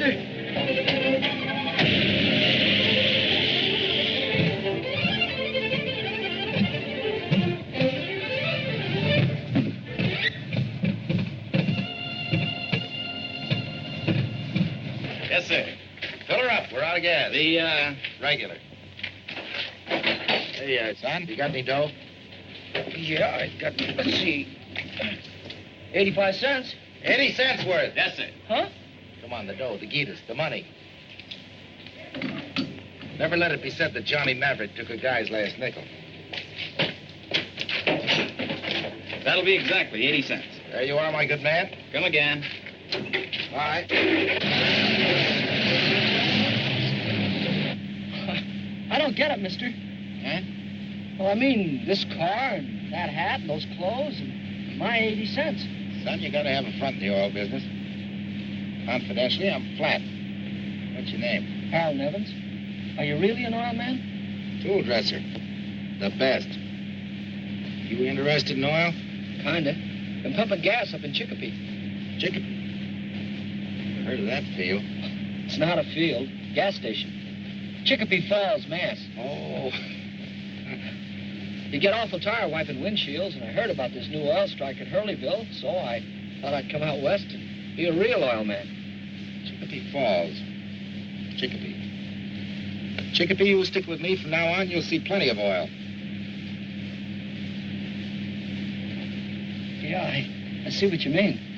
mister. Yes, sir. Fill her up. We're out of gas. The, regular. Hey, son, you got any dough? Yeah, I got, let's see, 85 cents. 80 cents worth. yes, sir. Huh? Come on, the dough, the guitas, the money. Never let it be said that Johnny Maverick took a guy's last nickel. That'll be exactly 80 cents. There you are, my good man. Come again. All right. I don't get it, mister. Huh? Well, I mean, this car and that hat and those clothes and my 80 cents. Son, you gotta have a front in the oil business. Confidentially, I'm flat. What's your name? Harold Evans. Are you really an oil man? Tool dresser. The best. You interested in oil? Kinda. Been pumping gas up in Chicopee. Chicopee. Heard of that field. It's not a field. Gas station. Chicopee Falls, Mass. Oh. You get awful tired wiping windshields, and I heard about this new oil strike at Hurleyville, so I thought I'd come out west and be a real oil man. Chicopee Falls. Chicopee. Chicopee, you stick with me from now on, you'll see plenty of oil. Yeah, I see what you mean.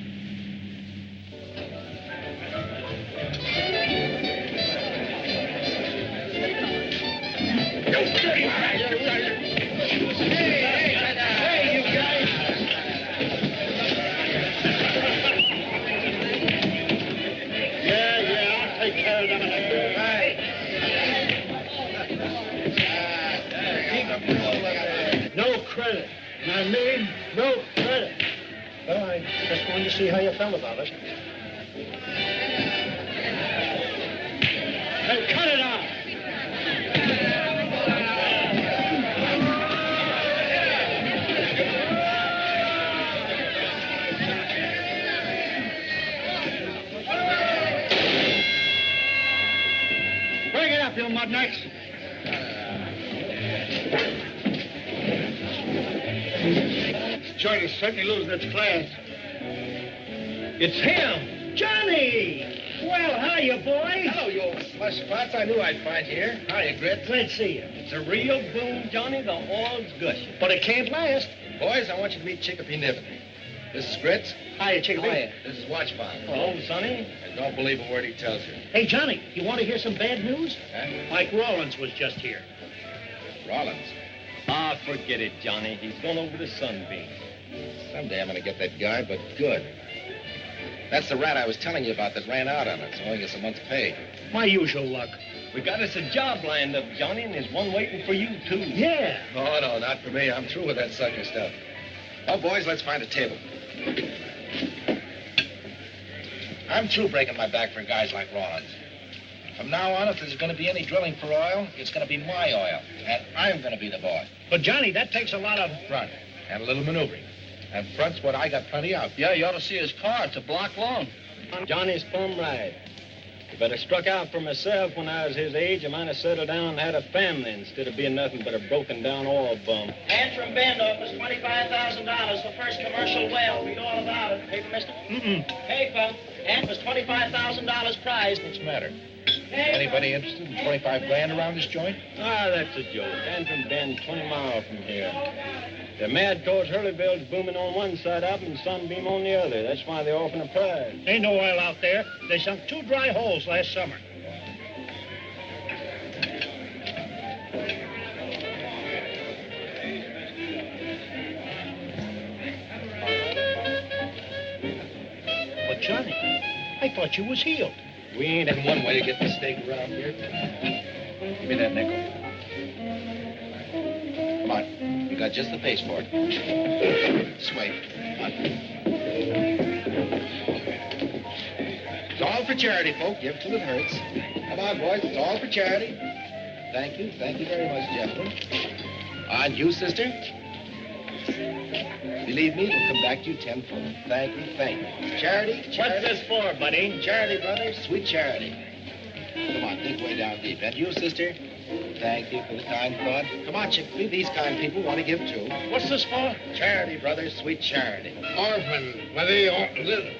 Credit. And I mean, no credit. Well, I just wanted to see how you felt about it. Hey, cut it out! Bring it up, you mudnuts. Joint is certainly losing its class. It's him! Johnny! Well, hiya, boys. Hello, you old slush spots. I knew I'd find you here. Hiya, Grit. Glad to see you. It's a real boom, Johnny. The oil's gushing. But it can't last. Boys, I want you to meet Chicopee Niven. This is Grits. Hiya, Chicopee. Hiya. This is Watchfire. Hello, Sonny. And don't believe a word he tells you. Hey, Johnny, you want to hear some bad news? Huh? Mike Rawlins was just here. Rollins. Ah, forget it, Johnny. He's gone over to Sunbeam. Someday I'm gonna get that guy, but good. That's the rat I was telling you about that ran out on us, owing us a month's pay. My usual luck. We got us a job lined up, Johnny, and there's one waiting for you, too. Yeah. Oh, no, not for me. I'm through with that sucker stuff. Oh, boys, let's find a table. I'm through breaking my back for guys like Rollins. From now on, if there's going to be any drilling for oil, it's going to be my oil, and I'm going to be the boss. But, Johnny, that takes a lot of... Front, and a little maneuvering. And front's what I got plenty of. Yeah, you ought to see his car. It's a block long. Johnny's plumb right. If I'd have struck out for myself when I was his age, I might have settled down and had a family instead of being nothing but a broken-down oil bum. And from Bend offers $25,000 for first commercial well. Read all about it. Paper, mister? Hey, pal. And was $25,000 prize. What's the matter? Anybody interested in 25 grand around this joint? Ah, that's a joke. And from Bend, 20 miles from here. The mad towards Hurleyville's booming on one side up and Sunbeam on the other. That's why they're offering a prize. Ain't no oil out there. They sunk 2 dry holes last summer. But, Johnny, I thought you was healed. We ain't in one way to get the stake around here. Give me that nickel. Come on. You got just the pace for it. Sway. Come on. It's all for charity, folk. Give till it hurts. Come on, boys. It's all for charity. Thank you. Thank you very much, gentlemen. And you, sister? Did Believe me, it'll come back to you tenfold. Thank you, thank you. Charity, What's charity. this for, buddy? Charity, brother, sweet charity. Come on, think way down deep. And you, sister? Thank you for the kind thought. Come on, Chickpea. These kind people want to give, too. What's this for? Charity, brother, sweet charity. Orphan. Little.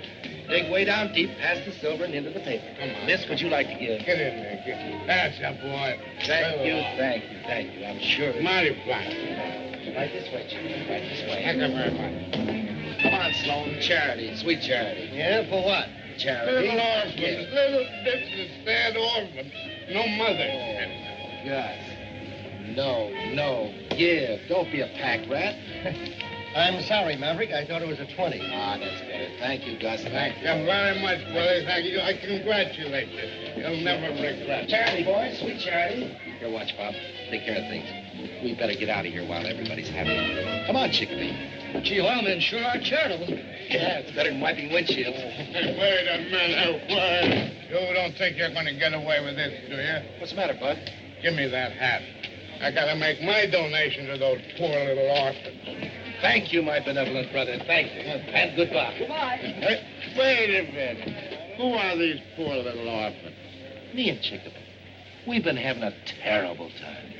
Dig way down deep, past the silver and into the paper. Come on. This, would you like to give? Get in there. That's a boy. Thank you. I'm sure. Mighty fine. Right this way, Chickpea. Right this way. Thank you very much. Come on, Sloan. Charity, sweet charity. Yeah, for what? Charity. Little orphan. Yeah. Little dipshit, sad orphan. No mother. Gus. No. Give. Don't be a pack rat. I'm sorry, Maverick. I thought it was a 20. Ah, that's better. Thank you, Gus. Thank you. Thank you very much, brother. Thank you. I congratulate you. You'll never regret. Charity, boys. Sweet charity. Here, watch, Bob. Take care of things. We better get out of here while everybody's happy. Come on, Chickpea. Gee, oilmen sure are charitable. Yeah, it's better than wiping windshields. Hey, wait a minute. Wait. You don't think you're going to get away with this, do you? What's the matter, Bud? Give me that hat. I got to make my donation to those poor little orphans. Thank you, my benevolent brother. Thank you. And goodbye. Goodbye. Hey, wait a minute. Who are these poor little orphans? Me and Chickpea. We've been having a terrible time.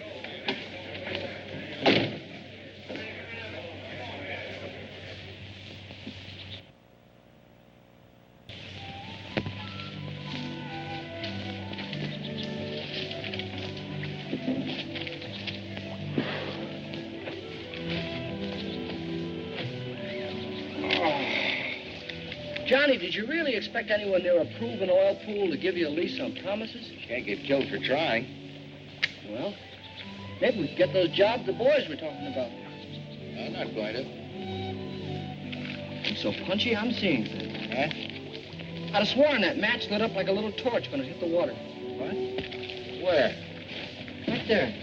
Johnny, did you really expect anyone near a proven oil pool to give you a lease on promises? Can't get killed for trying. Well, maybe we could get those jobs the boys were talking about. I'm not going to. I'm so punchy, I'm seeing things. Huh? I'd have sworn that match lit up like a little torch when it hit the water. What? Where? Right there.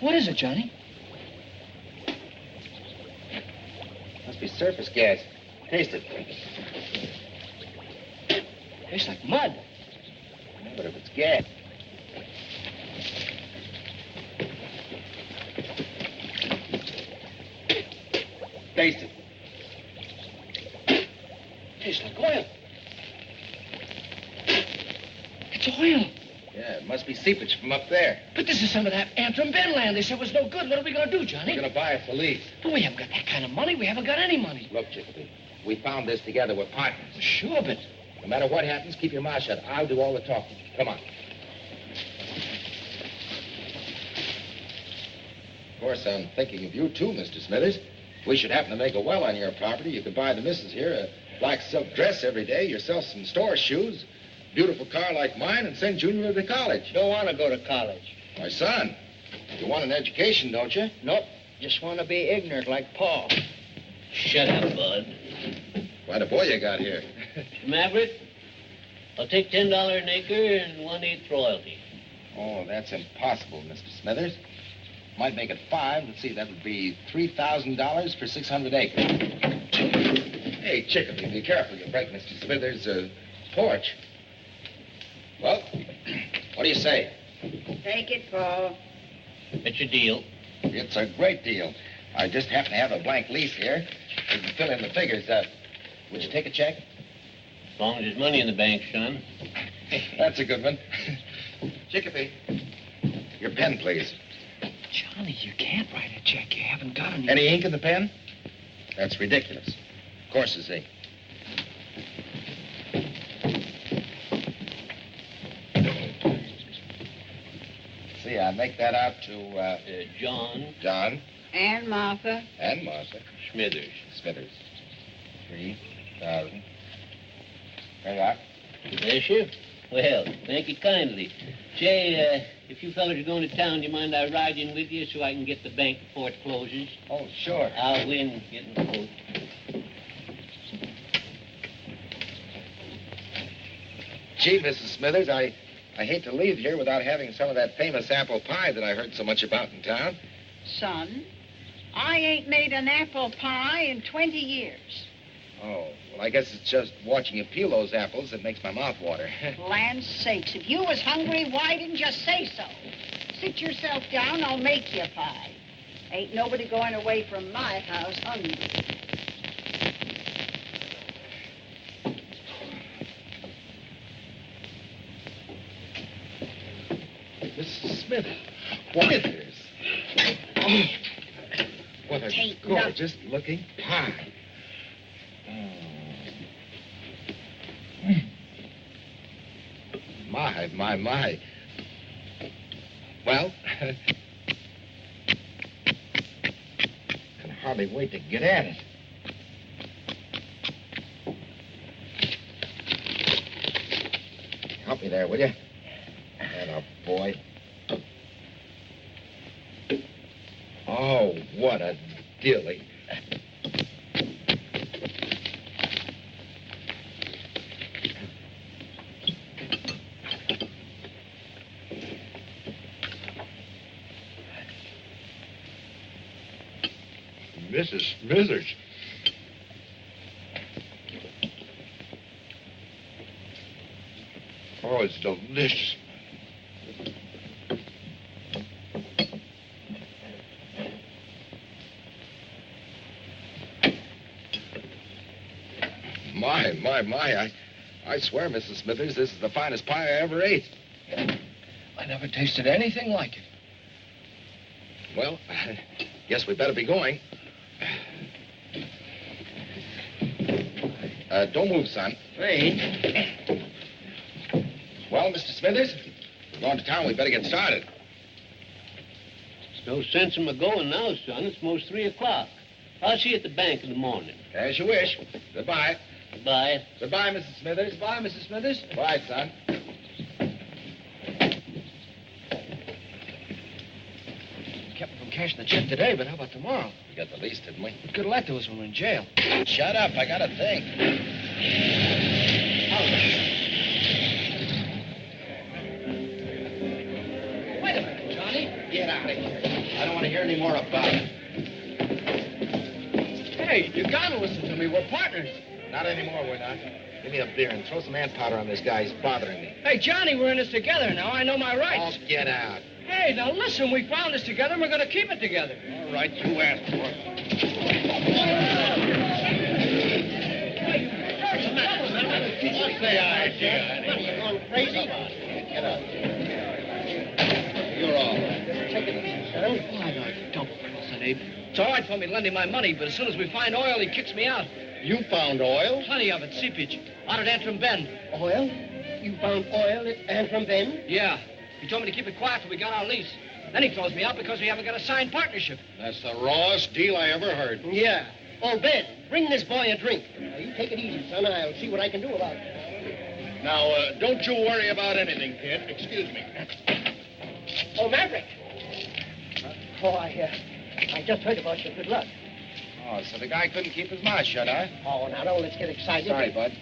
What is it, Johnny? Must be surface gas. Taste it. Tastes like mud. But if it's gas. Taste it. Tastes like oil. It's oil. Yeah, it must be seepage from up there. But this is some of that Antrim Ben land. They said was no good. What are we going to do, Johnny? We're going to buy it for lease. But we haven't got that kind of money. We haven't got any money. Look, Chickpea, we found this together. We're partners. Sure, but... No matter what happens, keep your mouth shut. I'll do all the talking. Come on. Of course, I'm thinking of you, too, Mr. Smithers. If we should happen to make a well on your property, you could buy the missus here a black silk dress every day, yourself some store shoes, beautiful car like mine, and send Junior to college. Don't want to go to college. My son, you want an education, don't you? Nope. Just want to be ignorant like Paul. Shut up, Bud. Quite a boy you got here. Maverick, I'll take $10 an acre and 1/8 royalty. Oh, that's impossible, Mr. Smithers. Might make it 5. Let's see, that would be $3,000 for 600 acres. Hey, Chickpea, be careful. You break Mr. Smithers' porch. Well, what do you say? Take it, Paul. It's a deal. It's a great deal. I just happen to have a blank lease here. We can fill in the figures. Would you take a check? As long as there's money in the bank, son. That's a good one. Chickpea, your pen, please. Johnny, you can't write a check. You haven't got any... Any ink in the pen? That's ridiculous. Of course it's ink. See, I make that out to, John John And Martha. and Martha Smithers. Smithers. 3,000. There you are. Bless you. Well, thank you kindly. Say, if you fellas are going to town, do you mind I ride in with you so I can get the bank before it closes? Oh, sure. I'll win getting the vote. Gee, Mrs. Smithers, I hate to leave here without having some of that famous apple pie that I heard so much about in town. Son, I ain't made an apple pie in 20 years. Oh, well, I guess it's just watching you peel those apples that makes my mouth water. Land's sakes, if you was hungry, why didn't you say so? sit yourself down, I'll make you a pie. Ain't nobody going away from my house hungry. Mrs. Smithers. Smithers. Oh, what a Tain't gorgeous looking pie. My. Well, can hardly wait to get at it. Help me there, will you? Atta boy. Oh, what a dilly. Mrs. Smithers. Oh, it's delicious. My. I swear, Mrs. Smithers, this is the finest pie I ever ate. I never tasted anything like it. Well, guess we better be going. Don't move, son. Hey. Well, Mr. Smithers, we're going to town. We better get started. There's no sense in my going now, son. It's most 3 o'clock. I'll see you at the bank in the morning. As you wish. Goodbye. Goodbye. Goodbye, Mrs. Smithers. Bye, Mrs. Smithers. Bye, son. Kept me from cashing the check today, but how about tomorrow? We got the lease, didn't we? What good of that to us when we're in jail? Shut up. I got to think. Wait a minute, Johnny. Get out of here. I don't want to hear any more about it. Hey, you gotta listen to me. We're partners. Not anymore, we're not. Give me a beer and throw some hand powder on this guy. He's bothering me. Hey, Johnny, we're in this together now. I know my rights. Oh, get out. Hey, now listen, we found this together and we're gonna keep it together. All right, you asked for it. What's the idea? What, are you going crazy? Get up. You're all right. Take it easy, son. Why, no, don't cross it, Abe. It's all right for me to lend him my money, but as soon as we find oil, he kicks me out. You found oil? Plenty of it, seepage, out at Antrim Bend. Oil? You found oil at Antrim Bend? Yeah. He told me to keep it quiet till we got our lease. Then he throws me out because we haven't got a signed partnership. That's the rawest deal I ever heard. Yeah. Oh, Ben, bring this boy a drink. Now, you take it easy, son. I'll see what I can do about it. Now, don't you worry about anything, kid. Excuse me. Oh, Maverick. I just heard about your good luck. Oh, so the guy couldn't keep his mouth shut, huh? Oh, now, don't let's get excited. Sorry, bud.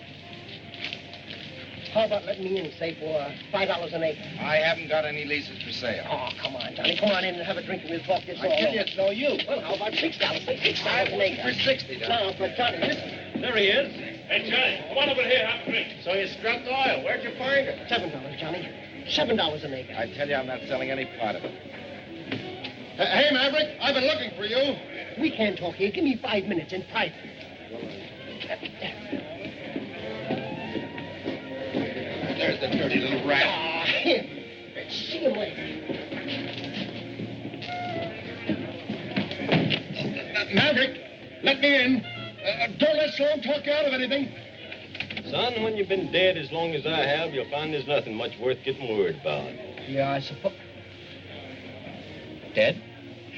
How about letting me in, say, for $5 an acre? I haven't got any leases for sale. Oh, come on, Johnny. Come on in and have a drink and we'll talk this I all tell over. you, it's no use. Well, how about $6? Say $6 an acre. For 60, Doc. Now, but Johnny, listen. There he is. Hey, Johnny, come on over here. Have a drink. So you struck oil. Where'd you find it? $7, Johnny. $7 an acre. I tell you, I'm not selling any part of it. Hey, Maverick, I've been looking for you. We can't talk here. Give me 5 minutes in private. There's the dirty little rat. Ah, him. See him later. Maverick, let me in. Don't let Sloan talk you out of anything. Son, when you've been dead as long as I have, you'll find there's nothing much worth getting worried about. Yeah, I suppose. Dead?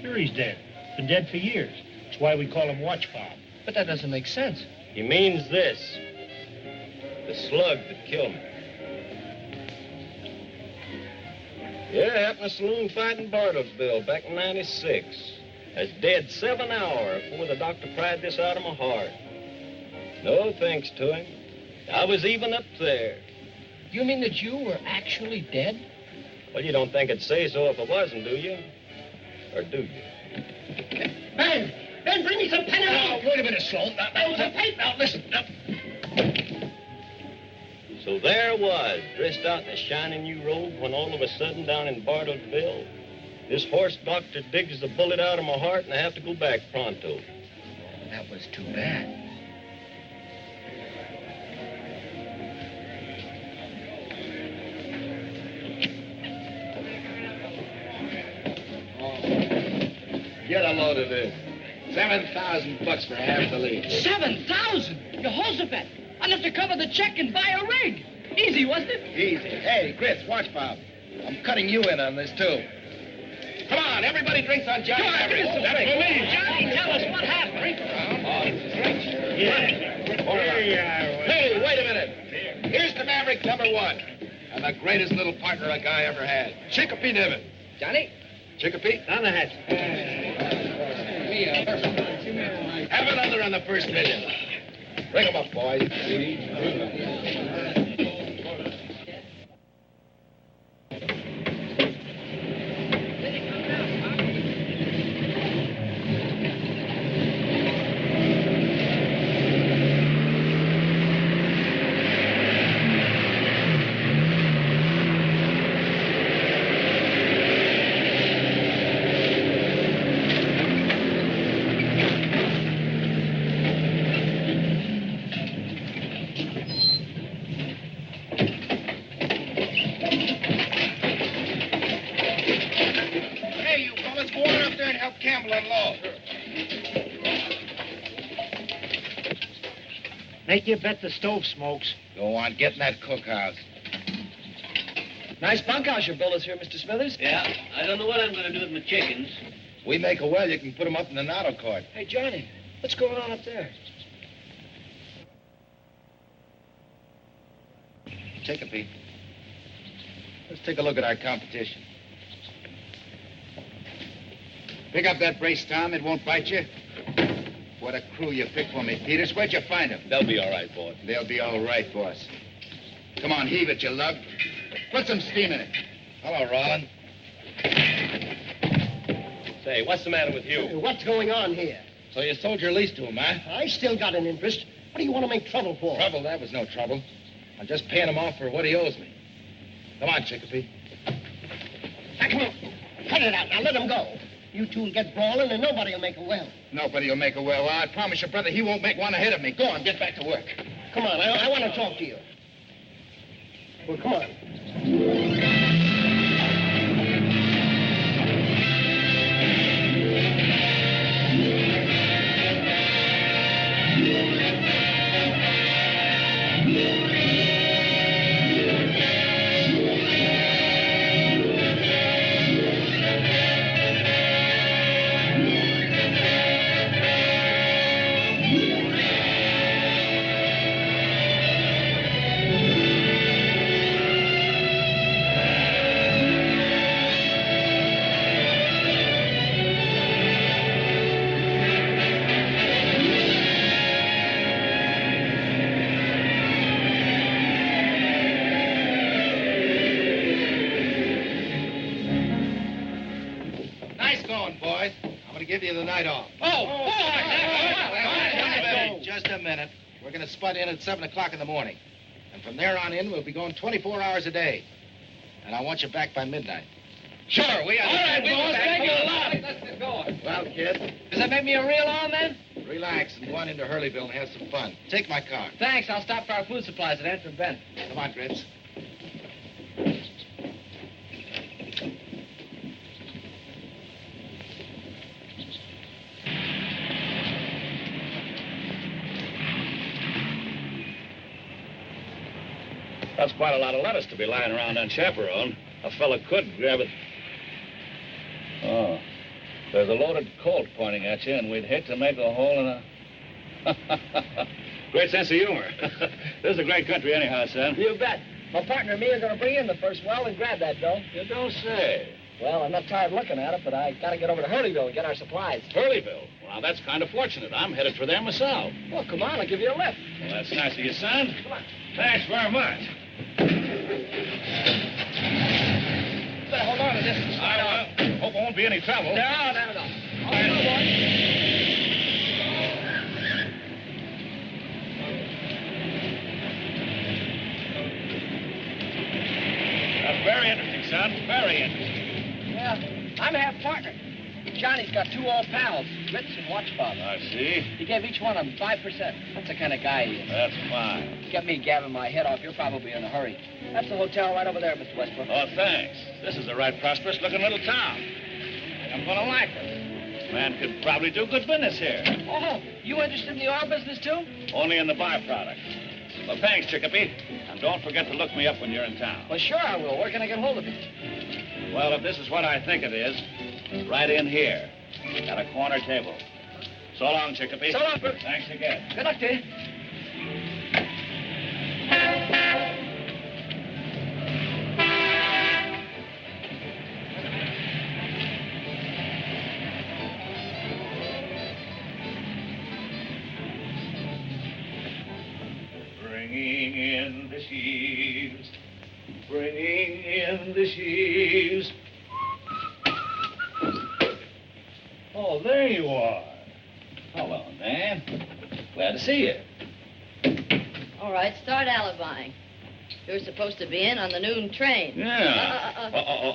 Sure he's dead. Been dead for years. That's why we call him Watch Bob. But that doesn't make sense. He means this. The slug that killed me. Yeah, it happened in a saloon fight in Bartlesville back in '96. I was dead 7 hours before the doctor pried this out of my heart. No thanks to him. I was even up there. You mean that you were actually dead? Well, you don't think I'd say so if I wasn't, do you? Or do you? Ben! Ben, bring me some pen and Now, ink. wait a minute, Sloan. Now, listen. Now. So there I was, dressed out in a shiny new robe, when all of a sudden down in Bartlesville, This horse doctor digs the bullet out of my heart, and I have to go back pronto. That was too bad. Get a load of this. $7,000 for half the lead. 7,000? Jehoshaphat! Enough to cover the check and buy a rig. Easy, wasn't it? Easy. Hey, Grits, watch, Bob. I'm cutting you in on this, too. Come on, everybody drinks on Johnny. Come on, give us some That's drink. for me. Johnny, tell us what happened. Hey, wait a minute. Here's the Maverick #1. And the greatest little partner a guy ever had. Chicopee Niven. Johnny? Chicopee? On the hatch. Have another on the first million. Bring 'em up, boys. Make you bet the stove smokes. Go on, get in that cookhouse. Nice bunkhouse you built us here, Mr. Smithers. Yeah, I don't know what I'm going to do with my chickens. We make a well, you can put 'em up in the Notto court. Hey, Johnny, what's going on up there? Chicopee. Let's take a look at our competition. Pick up that brace, Tom. It won't bite you. What a crew you picked for me, Peters. Where'd you find them? They'll be all right, boss. They'll be all right, boss. Come on, heave it, you lug. Put some steam in it. Hello, Rollin. Say, what's the matter with you? What's going on here? So you sold your lease to him, huh? I still got an interest. What do you want to make trouble for? Trouble? That was no trouble. I'm just paying him off for what he owes me. Come on, Chicopee. Now, come on. Cut it out. Now, let him go. You two will get brawling, and nobody will make a well. Nobody will make a well. I promise you, brother, he won't make one ahead of me. Go on, get back to work. Come on, I want to talk to you. Well, come on. Give you the night off. Oh, Just a minute. We're going to spud in at 7 o'clock in the morning. And from there on in, we'll be going 24 hours a day. And I want you back by midnight. Sure, we are. All right, boss, thank you a lot. Let's get going. Well, kid. Does that make me a real on, then? Relax and go on into Hurleyville and have some fun. Take my car. Thanks. I'll stop for our food supplies at Antrim Bend. Come on, Grits. That's quite a lot of lettuce to be lying around unchaperoned. A fella could grab it. Oh, there's a loaded Colt pointing at you, and we'd hate to make a hole in a... Great sense of humor. This is a great country anyhow, son. You bet. My partner and me are going to bring in the first well and grab that dough. You don't say. Well, I'm not tired looking at it, but I got to get over to Hurleyville and get our supplies. Hurleyville? Well, that's kind of fortunate. I'm headed for there myself. Well, come on, I'll give you a lift. Well, that's nice of you, son. Come on. Thanks very much. Better hold on to this. I hope there won't be any trouble. No. All right, boy. That's very interesting, son. Very interesting. Yeah, I'm half partner. Johnny's got 2 old pals, Ritz and Watchbob. I see. He gave each one of them 5%. That's the kind of guy he is. That's fine. Get me gabbing my head off. You're probably in a hurry. That's the hotel right over there, Mr. Westbrook. Oh, thanks. This is a right prosperous-looking little town. I'm going to like it. Man could probably do good business here. Oh, you interested in the oil business, too? Only in the byproduct. Well, thanks, Chicopee. And don't forget to look me up when you're in town. Well, sure I will. Where can I get hold of you? Well, if this is what I think it is, right in here, at a corner table. So long, Chicopee. So long, Bert. Thanks again. Good luck to you. Bringing in the sheaves. Bringing in the sheaves. Oh, there you are. Hello, Nan. Glad to see you. All right, start alibying. You're supposed to be in on the noon train. Yeah.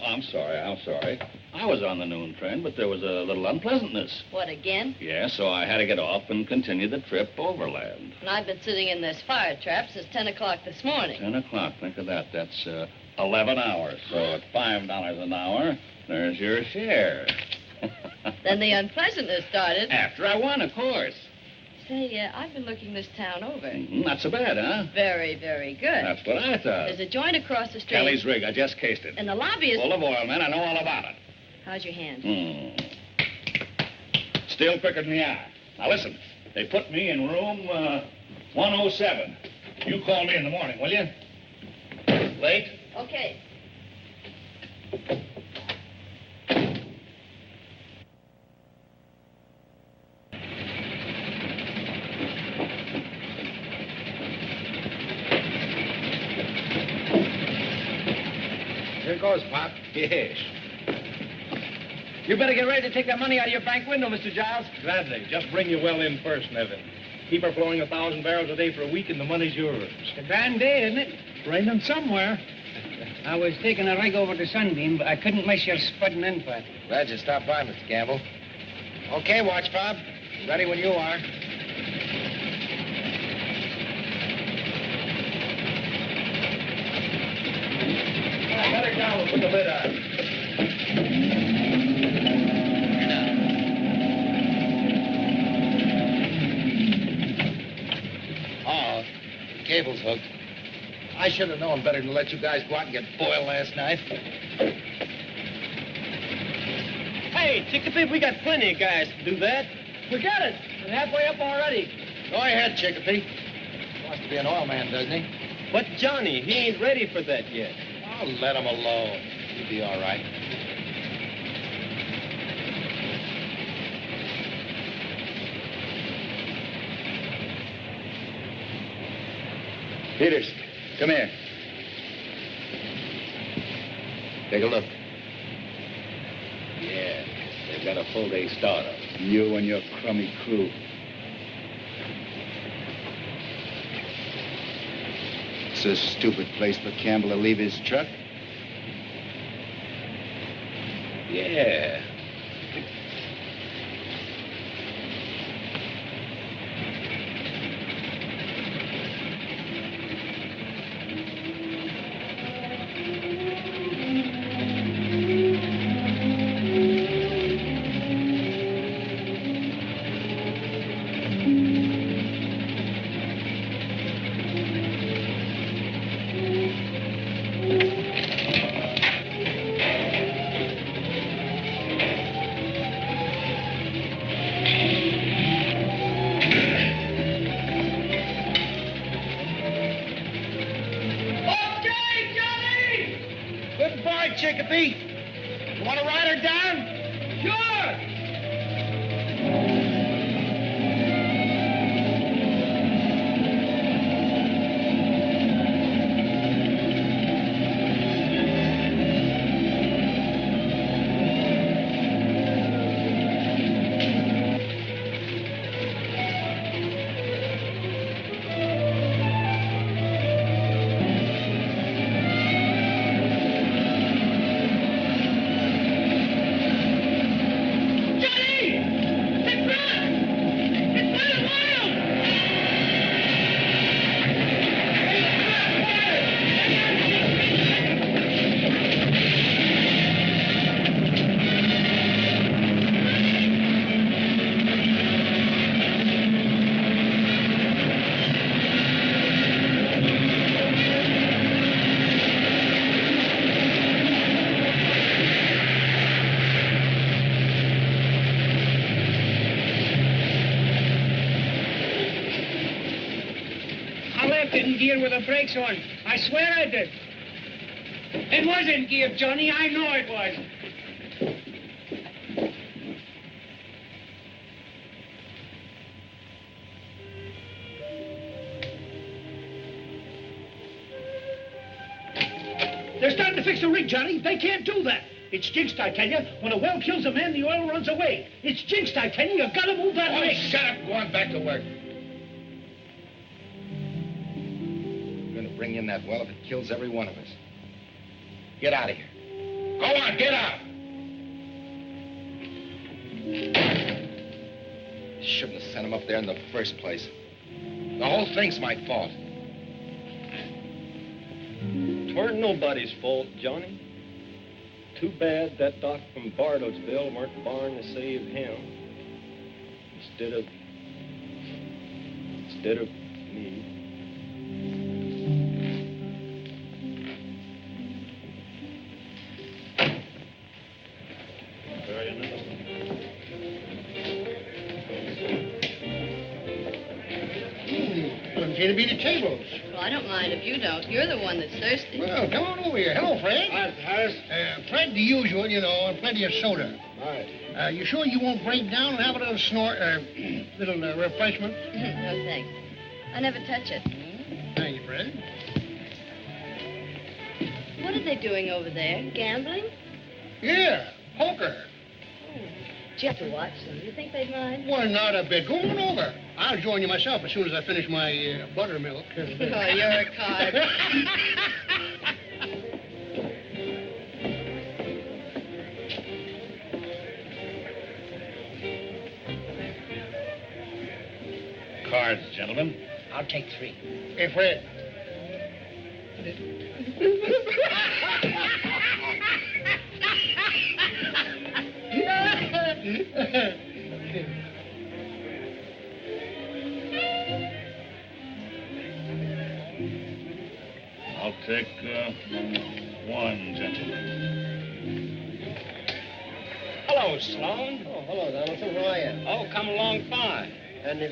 I'm sorry. I was on the noon train, but there was a little unpleasantness. What, again? Yeah, so I had to get off and continue the trip overland. And I've been sitting in this fire trap since 10 o'clock this morning. 10 o'clock, think of that. That's 11 hours. So at $5 an hour, there's your share. Then the unpleasantness started. After I won, of course. Say, I've been looking this town over. Not so bad, huh? Very, very good. That's what I thought. There's a joint across the street. Kelly's rig. I just cased it. And the lobby is... Full of oil, man. I know all about it. How's your hand? Still quicker than the eye. Now, listen. They put me in room 107. You call me in the morning, will you? Late? Okay. Here goes, Pop. Yes. You better get ready to take that money out of your bank window, Mr. Giles. Gladly. Just bring your well in first, Nevin. Keep her flowing 1,000 barrels a day for a week, and the money's yours. It's a grand day, isn't it? Raining somewhere. I was taking a rig over to Sunbeam, but I couldn't miss your spudding in for it. Glad you stopped by, Mr. Campbell. Okay, Watch Bob. Ready when you are. Let it down. We'll put the lid on. Oh, the cable's hooked. I should have known better than to let you guys go out and get foiled last night. Hey, Chicopee, we got plenty of guys to do that. Forget it. I'm halfway up already. Go ahead, Chicopee. Wants to be an oil man, doesn't he? But Johnny, he ain't ready for that yet. Oh, let him alone. He'll be all right. Peters, come here. Take a look. Yeah, they've got a full day startup. You and your crummy crew. It's a stupid place for Campbell to leave his truck. Yeah. Chicopee. You want to ride her down? Sure. left it in gear with the brakes on. I swear I did. It was in gear, Johnny. I know it was. They're starting to fix the rig, Johnny. They can't do that. It's jinxed, I tell you. When a well kills a man, the oil runs away. It's jinxed, I tell you. You gotta move that rig. Shut up. Go on back to work. We're gonna bring in that well if it kills every one of us. Get out of here. Go on, get out. Shouldn't have sent him up there in the first place. The whole thing's my fault. Weren't nobody's fault, Johnny. Too bad that doc from Bartlesville weren't born to save him. Instead of me. Doesn't seem to be the tables. Well, I don't mind if you don't. You're the one that's thirsty. Well, come on over here. Hello, Fred. Hi, Harris. Fred, the usual, you know, and plenty of soda. All right. You sure you won't break down and have a little little refreshment? No, thanks. I never touch it. Thank you, Fred. What are they doing over there? Gambling? Yeah, poker. Did you have to watch them? You think they'd mind? Well, not a bit. Go on over. I'll join you myself as soon as I finish my buttermilk. Oh, you're a card. Cards, gentlemen. I'll take 3. Hey, Fred. I'll take 1, gentlemen. Hello, Sloan. Oh, hello, Donaldson. How are you? Oh, come along fine. And if...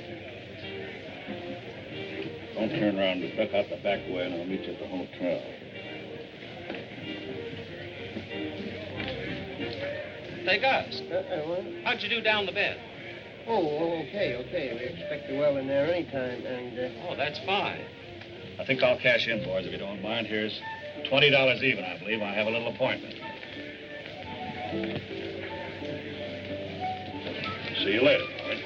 Don't turn around. Just duck out the back way, and I'll meet you at the hotel. Say, Gus, what? how'd you do down the bed? Oh, okay. We expect you well in there anytime, and... Oh, that's fine. I think I'll cash in, boys, if you don't mind. Here's $20 even, I believe. I have a little appointment. See you later, boys.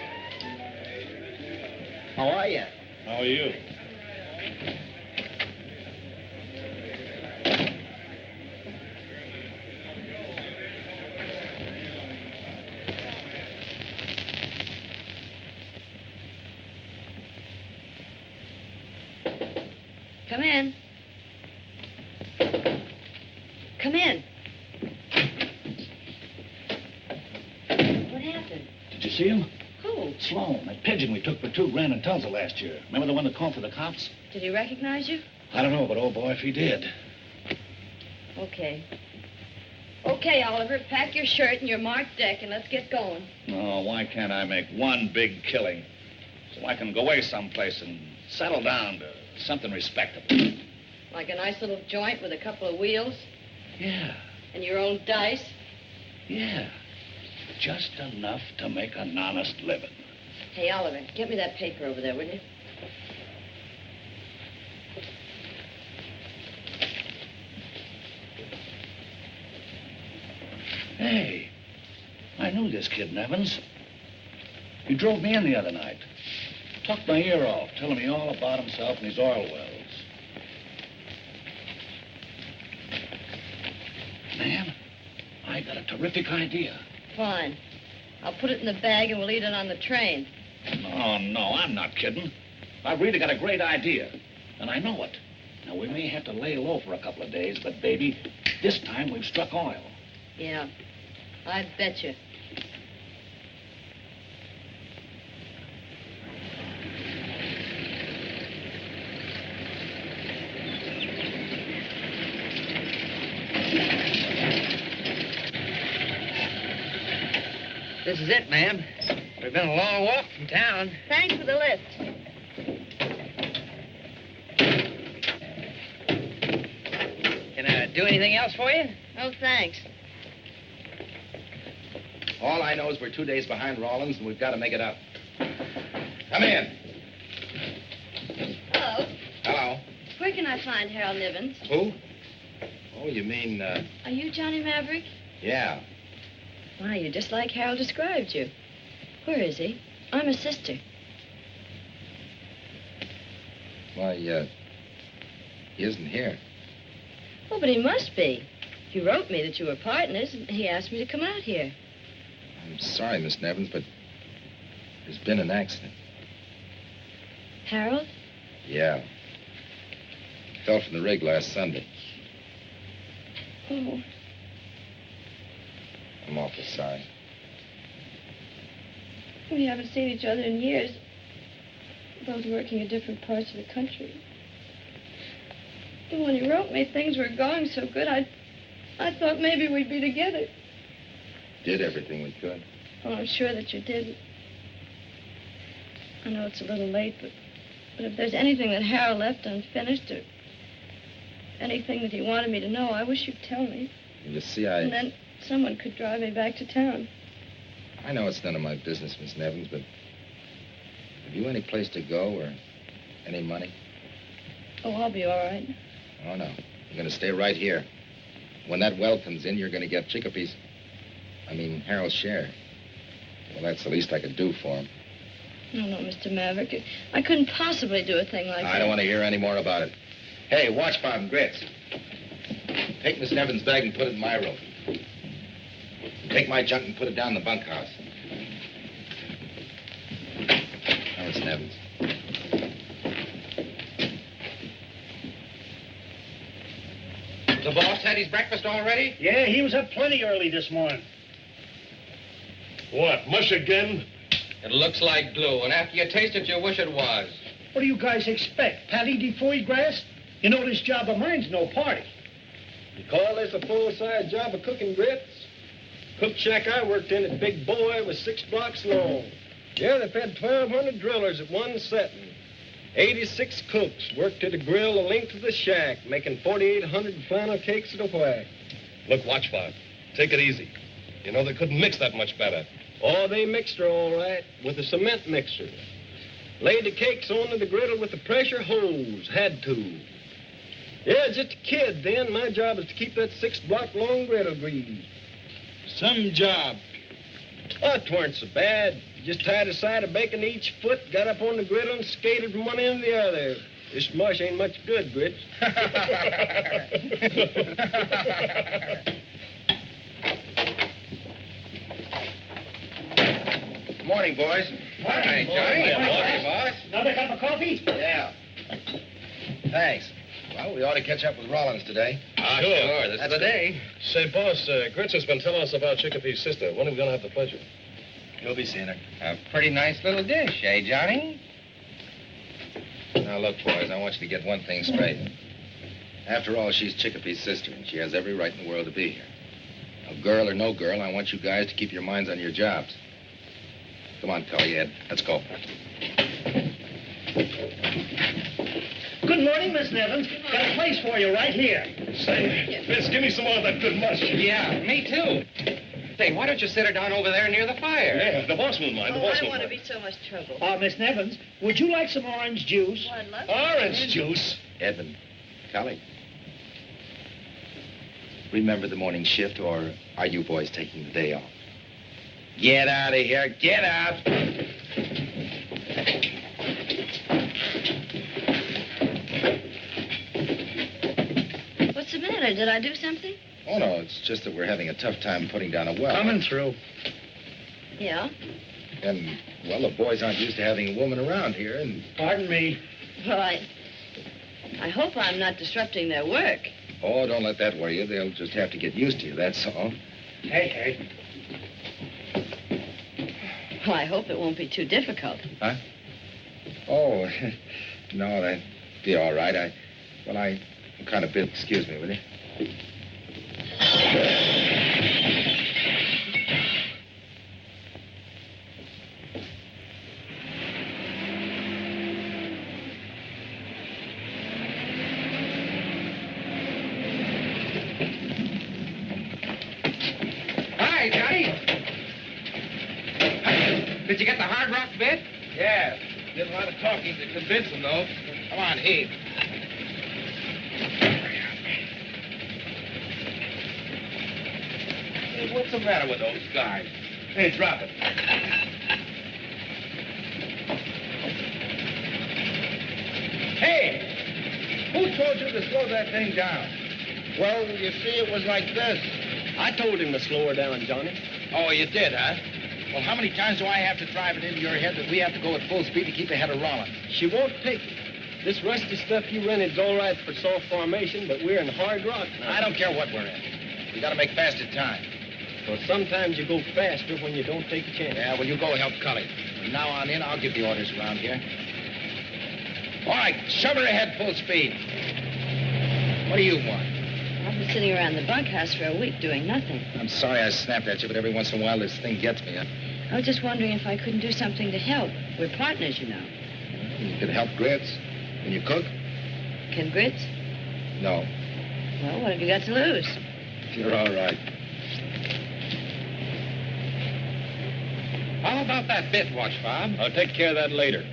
How are you? How are you? Come in. Come in. What happened? Did you see him? Who? Sloan, that pigeon we took for $2,000 in Tulsa last year. Remember the one that called for the cops? Did he recognize you? I don't know, but oh boy, if he did. Okay. Okay, Oliver, pack your shirt and your marked deck and let's get going. Oh, why can't I make one big killing so I can go away someplace and settle down to something respectable? Like a nice little joint with a couple of wheels? Yeah. And your own dice? Yeah. Just enough to make an honest living. Hey, Oliver, get me that paper over there, will you? Hey, I knew this kid Nevins. He drove me in the other night. Tucked my ear off, telling me all about himself and his oil wells. Man, I got a terrific idea. Fine. I'll put it in the bag and we'll eat it on the train. No, I'm not kidding. I've really got a great idea, and I know it. Now, we may have to lay low for a couple of days, but, baby, this time we've struck oil. Yeah, I bet you. This is it, ma'am. We've been a long walk from town. Thanks for the lift. Do anything else for you? Oh, thanks. All I know is we're 2 days behind Rawlins, and we've got to make it up. Come in. Hello. Hello. Where can I find Harold Nivens? Who? Oh, you mean, Are you Johnny Maverick? yeah. Why, you're just like Harold described you. Where is he? I'm his sister. Why, he isn't here. Oh, but he must be. He wrote me that you were partners, and he asked me to come out here. I'm sorry, Miss Nevins, but there's been an accident. Harold? Yeah. Fell from the rig last Sunday. Oh. I'm awfully sorry. We haven't seen each other in years. Both working in different parts of the country. And when he wrote me things were going so good, I thought maybe we'd be together. Did everything we could. Oh, I'm sure that you did. I know it's a little late, but if there's anything that Harold left unfinished or anything that he wanted me to know, I wish you'd tell me. You see, And then someone could drive me back to town. I know it's none of my business, Miss Nevins, but have you any place to go or any money? Oh, I'll be all right. Oh, no. You're going to stay right here. When that well comes in, you're going to get Harold's share. Well, that's the least I could do for him. No, Mr. Maverick. I couldn't possibly do a thing like that. I don't want to hear any more about it. Hey, watch Bob and Grits. Take Miss Nevins' bag and put it in my room. Take my junk and put it down in the bunkhouse. Now, Miss Nevins. The boss had his breakfast already? Yeah, he was up plenty early this morning. What, mush again? It looks like glue, and after you taste it, you wish it was. What do you guys expect? Patty de foie grass? You know this job of mine's no party. You call this a full-size job of cooking grits? Cook shack I worked in at Big Boy was 6 blocks long. Yeah, they fed 1,200 drillers at one setting. 86 cooks worked at a grill the length of the shack, making 4,800 flannel cakes at a whack. Look, watch, Bob. Take it easy. You know, they couldn't mix that much better. Oh, they mixed her all right with a cement mixer. Laid the cakes onto the griddle with a pressure hose. Had to. Yeah, just a kid then. My job was to keep that 6-block-long griddle greased. Some job. Oh, it weren't so bad. Just tied a side of bacon to each foot, got up on the griddle, and skated from one end to the other. This mush ain't much good, Grits. Good morning, boys. Morning, Johnny. Morning, boss. Another cup of coffee? Yeah. Thanks. Well, we ought to catch up with Rollins today. Sure. This is the day. Say, boss, Grits has been telling us about Chickpea's sister. When are we going to have the pleasure? You'll be seeing her. A pretty nice little dish, eh, Johnny? Now, look, boys, I want you to get one thing straight. After all, she's Chickpea's sister, and she has every right in the world to be here. Now, girl or no girl, I want you guys to keep your minds on your jobs. Come on, Pelly Ed. Let's go. Good morning, Miss Nevins. Got a place for you right here. Say, Vince, give me some more of that good mush. Yeah, me too. Say, why don't you sit her down over there near the fire? Yeah, the boss won't mind. Oh, I don't want to be so much trouble. Miss Nevins, would you like some orange juice? Well, I'd love Orange juice? Edmund, Pelly. Remember the morning shift, or are you boys taking the day off? Get out of here. Get out. What's the matter? Did I do something? Oh, no, it's just that we're having a tough time putting down a well. Coming through. Yeah? And, well, the boys aren't used to having a woman around here, and... Pardon me. Well, I hope I'm not disrupting their work. Oh, don't let that worry you. They'll just have to get used to you, that's all. Hey. Well, I hope it won't be too difficult. Huh? Oh, no, that'd be all right. I'm kind of busy. Excuse me, will you? you get the hard rock bit? Yeah. Did a lot of talking to convince him, though. Come on, Heath. Hey, what's the matter with those guys? Hey, drop it. Hey! Who told you to slow that thing down? Well, you see, it was like this. I told him to slow her down, Johnny. Oh, you did, huh? Well, how many times do I have to drive it into your head that we have to go at full speed to keep ahead of Rollins? She won't take it. This rusty stuff you rented's all right for soft formation, but we're in hard rock now. I don't care what we're in. We gotta make faster time. Well, sometimes you go faster when you don't take a chance. Yeah, well, you go help Cully. From now on in, I'll give the orders around here. All right, shove her ahead full speed. What do you want? I've been sitting around the bunkhouse for a week doing nothing. I'm sorry I snapped at you, but every once in a while this thing gets me. I was just wondering if I couldn't do something to help. We're partners, you know. You could help Grits. Can you cook? Can Grits? No. Well, what have you got to lose? You're all right. How about that bit watch, Bob? I'll take care of that later.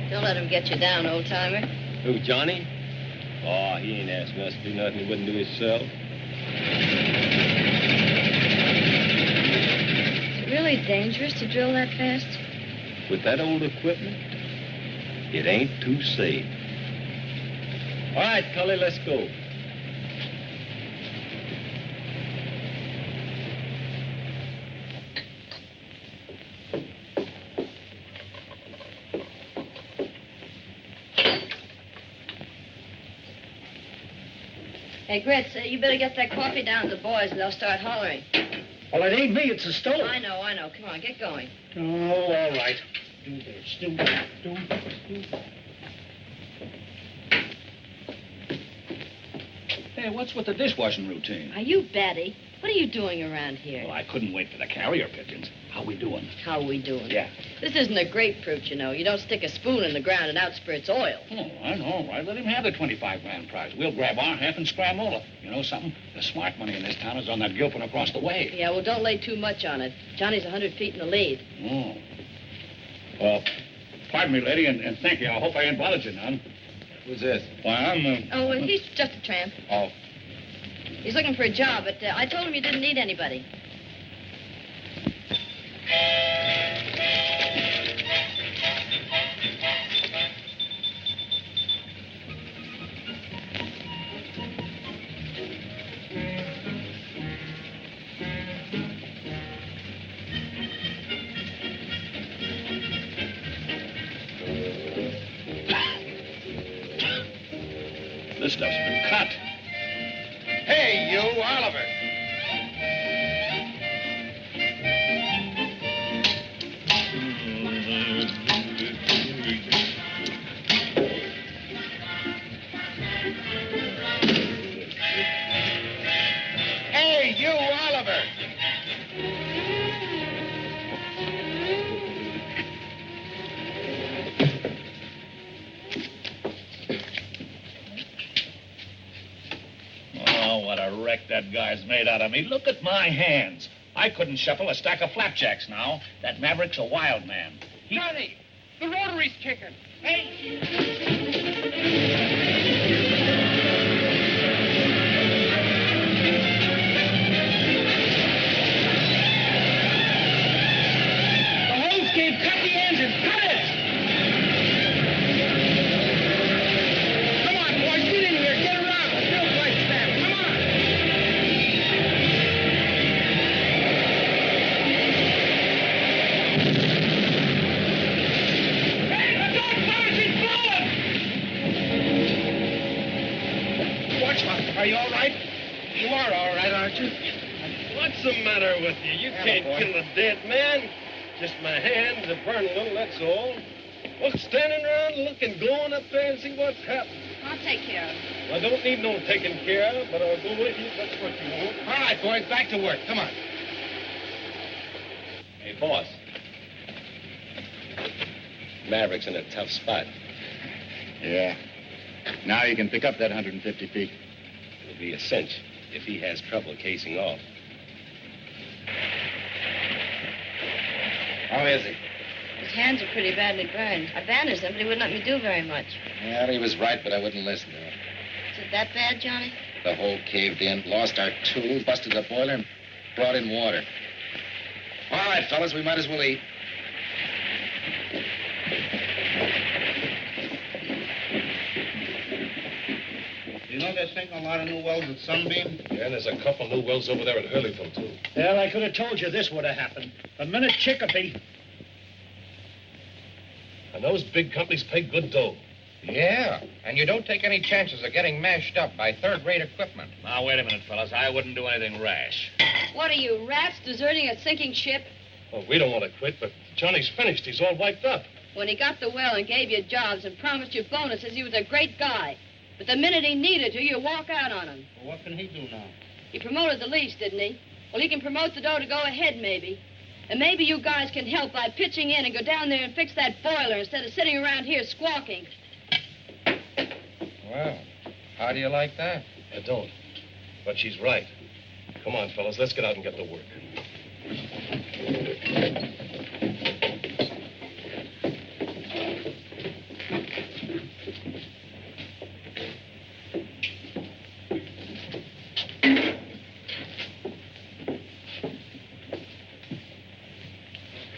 Don't let him get you down, old-timer. Who, Johnny? Oh, he ain't asking us to do nothing he wouldn't do himself. Is it really dangerous to drill that fast? With that old equipment, it ain't too safe. All right, Cully, let's go. Hey, Grits, you better get that coffee down to the boys and they'll start hollering. Well, it ain't me, it's the stove. I know. Come on, get going. Oh, all right. Do this, do that, do this, do that. Hey, what's with the dishwashing routine? Are you batty? What are you doing around here? Well, I couldn't wait for the carrier pigeons. How we doing? How are we doing? Yeah. This isn't a grapefruit, you know. You don't stick a spoon in the ground and out spurts oil. Oh, I know, all right. Let him have the 25 grand prize. We'll grab our half and scram over. You know something? The smart money in this town is on that Gilpin across the way. Yeah, well, don't lay too much on it. Johnny's 100 feet in the lead. Oh. Well, pardon me, lady, and thank you. I hope I ain't bothered you none. Who's this? Why, I'm, Oh, well, he's just a tramp. Oh. He's looking for a job, but I told him you didn't need anybody. This stuff's been cut. Hey, you, Oliver. Hey, you, Oliver. Oh, what a wreck that guy's made out of me. Look at my hands. I couldn't shuffle a stack of flapjacks now. That Maverick's a wild man. Johnny, the rotary's kicking. Hey! Cut the engine! Cut it! Come on, boys, get in here. Get around. The fuel lights stand. Come on. Hey, look out, fellas! He's blowing! Watch out. Are you all right? You are all right, aren't you? What's the matter with you? You can't kill a dead man. Just my hands are burning a little, that's all. Well, standing around looking, going up there and see what's happening. I'll take care of it. I don't need no taking care of, but I'll go with you if that's what you want. All right, boys, back to work. Come on. Hey, boss. Maverick's in a tough spot. Yeah. Now you can pick up that 150 feet. It'll be a cinch if he has trouble casing off. How is he? His hands are pretty badly burned. I bandaged them, but he wouldn't let me do very much. Yeah, he was right, but I wouldn't listen to him. Is it that bad, Johnny? The hole caved in, lost our tools, busted the boiler, and brought in water. All right, fellas, we might as well eat. You know they're sinking a lot of new wells at Sunbeam? Yeah, and there's a couple new wells over there at Hurleyville, too. Well, I could have told you this would have happened. The minute Chicopee... And those big companies pay good dough. Yeah, and you don't take any chances of getting mashed up by third-rate equipment. Now, wait a minute, fellas. I wouldn't do anything rash. What are you, rats, deserting a sinking ship? Well, we don't want to quit, but Johnny's finished. He's all wiped up. When he got the well and gave you jobs and promised you bonuses, he was a great guy. But the minute he needed you walk out on him. Well, what can he do now? He promoted the lease, didn't he? Well, he can promote the dough to go ahead, maybe. And maybe you guys can help by pitching in and go down there and fix that boiler instead of sitting around here squawking. Well, how do you like that? I don't. But she's right. Come on, fellas, let's get out and get to work.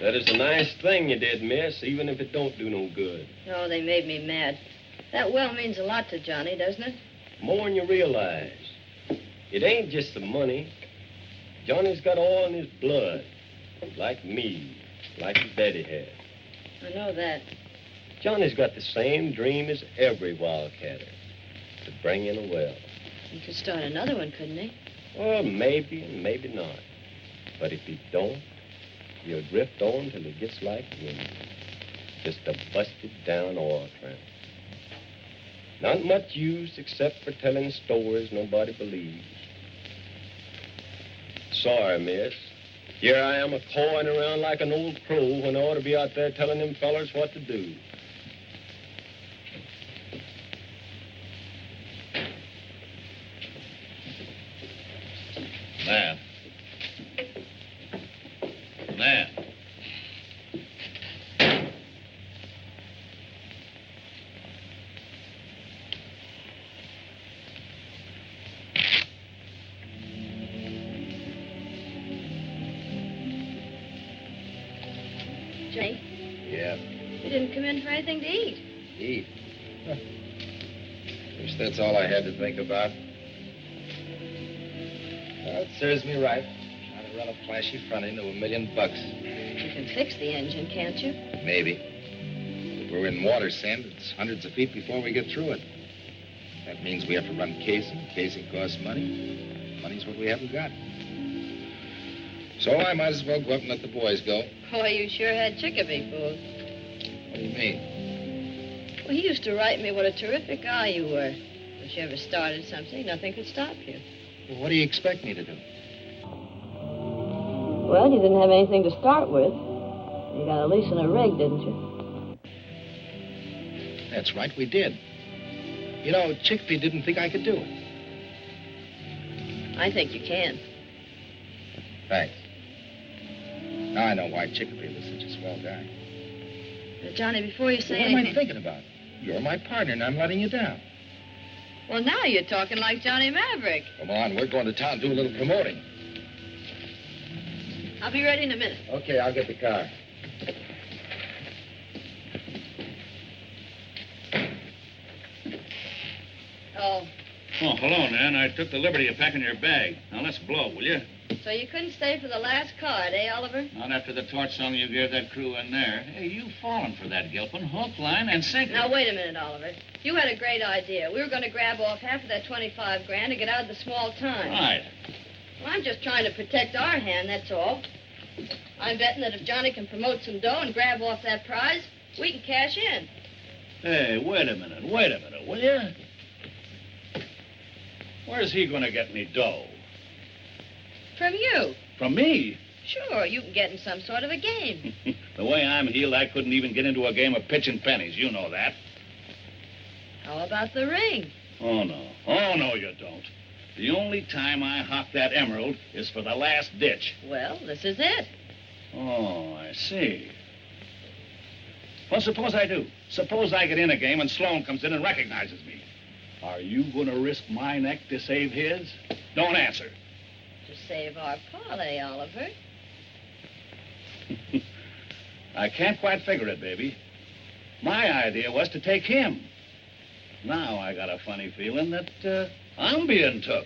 That is a nice thing you did, miss, even if it don't do no good. No, they made me mad. That well means a lot to Johnny, doesn't it? More than you realize. It ain't just the money. Johnny's got all in his blood. Like me, like his daddy had. I know that. Johnny's got the same dream as every wildcatter, to bring in a well. He could start another one, couldn't he? Well, maybe and maybe not. But if he don't, he'll drift on till he gets like wind. Just a busted down oil tramp. Not much use except for telling stories nobody believes. Sorry, miss. Here I am a-cawing around like an old crow when I ought to be out there telling them fellers what to do. There. There. Johnny, Yeah. you didn't come in for anything to eat. Eat. Huh. Wish that's all I had to think about. Well, it serves me right. Trying to run a flashy front end to $1 million. You can fix the engine, can't you? Maybe. If we're in water sand, it's hundreds of feet before we get through it. That means we have to run casing. Casing costs money. Money's what we haven't got. So I might as well go up and let the boys go. Boy, you sure had Chicopee fooled. What do you mean? Well, he used to write me what a terrific guy you were. If you ever started something, nothing could stop you. Well, what do you expect me to do? Well, you didn't have anything to start with. You got a lease and a rig, didn't you? That's right, we did. You know, Chicopee didn't think I could do it. I think you can. Thanks. Now I know why Chicopee was such a swell guy. Johnny, before you say What am I anything... thinking about? You're my partner, and I'm letting you down. Well, now you're talking like Johnny Maverick. Come on, we're going to town to do a little promoting. I'll be ready in a minute. Okay, I'll get the car. Oh, Oh, hello, Nan. I took the liberty of packing your bag. Now, let's blow, will you? so you couldn't stay for the last card, eh, Oliver? Not after the torch song you gave that crew in there. Hey, you fallen for that, Gilpin. Hook, line, and sinker. Now, wait a minute, Oliver. You had a great idea. We were going to grab off half of that 25 grand and get out of the small time. Right. Well, I'm just trying to protect our hand, that's all. I'm betting that if Johnny can promote some dough and grab off that prize, we can cash in. Hey, wait a minute, will you? Where's he going to get any dough? From you. From me? Sure, you can get in some sort of a game. The way I'm heeled, I couldn't even get into a game of pitching pennies. You know that. How about the ring? Oh, no. Oh, no, you don't. The only time I hock that emerald is for the last ditch. Well, this is it. Oh, I see. Well, suppose I do. Suppose I get in a game and Sloan comes in and recognizes me. Are you going to risk my neck to save his? Don't answer. To save our parlay, Oliver. I can't quite figure it, baby. My idea was to take him. Now I got a funny feeling that I'm being took.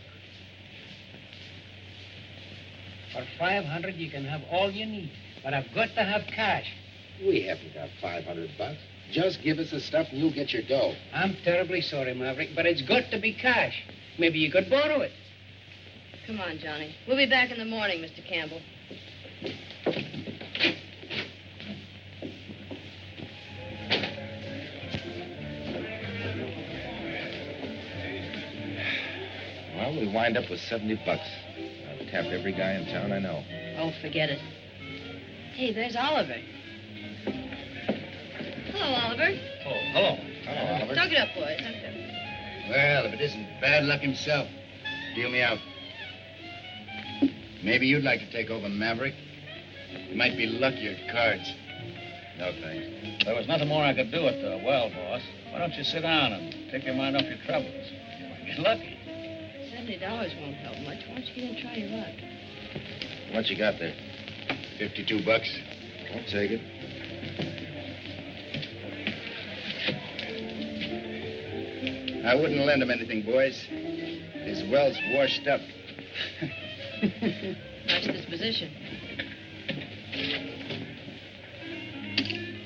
For 500, you can have all you need. But I've got to have cash. We haven't got $500. Just give us the stuff and you'll get your dough. I'm terribly sorry, Maverick, but it's got to be cash. Maybe you could borrow it. Come on, Johnny. We'll be back in the morning, Mr. Campbell. Well, we'll wind up with $70. I've tapped every guy in town I know. Oh, forget it. Hey, there's Oliver. Hello, Oliver. Oh, hello. Hello, Oliver. Dug it up, boys. Dug it up. Well, if it isn't bad luck himself, deal me out. Maybe you'd like to take over Maverick. You might be luckier at cards. No, thanks. There was nothing more I could do at the well, boss. Why don't you sit down and take your mind off your troubles? You might get lucky. $70 won't help much. Why don't you get in and try your luck? What you got there? $52. I'll take it. I wouldn't lend him anything, boys. His well's washed up. Nice disposition.